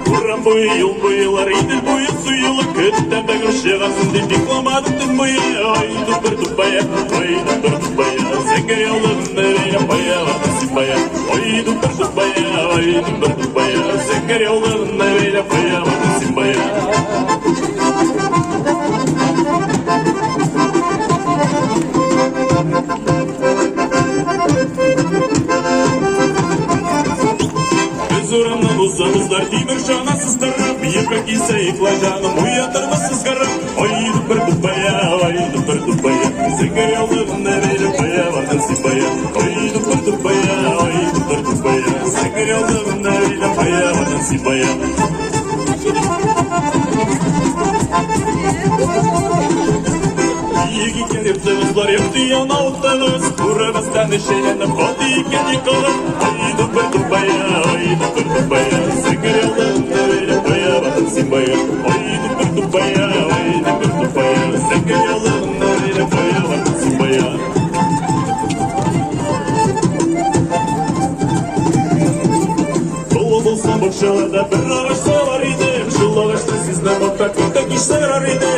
Урам бойы, ел бойылар, иділ бойы сұйылы, көттен бәгір шығасын деп бекламадым түн бойы. Ой, тұпыр тұпая, ой, тұпыр тұпая, зәңгір яулығында бейлем бая, ватысы бая. Ой, тұпыр тұпая, ой, тұпыр тұпая, зәңгір яулығында бейлем бая, ватысы бая. Uramdan uzamızlar demir canasızlarım Yıka giyse yıkla canım uyandırmasız karım Oy dıpır dıpaya, oy dıpır dıpaya Zengir yollarında beyle baya vardır sipaya Oy dıpır dıpaya, oy dıpır dıpaya Zengir yollarında beyle baya vardır sipaya Егі келіпті ұзлар епті yanaltınız Uğramastan eşeğlenip oldu iken yıkalım Ay dıpır dıpaya, ay dıpır dıpaya Zengir yollarında beyle baya vardır sipaya Oy dıpır dıpaya, oy dıpır dıpaya Zengir yollarında beyle baya vardır sipaya Dolu bulsam boşalarda bir ağaç salar idim Şıl ağaçta sizden bakta küntak işler idim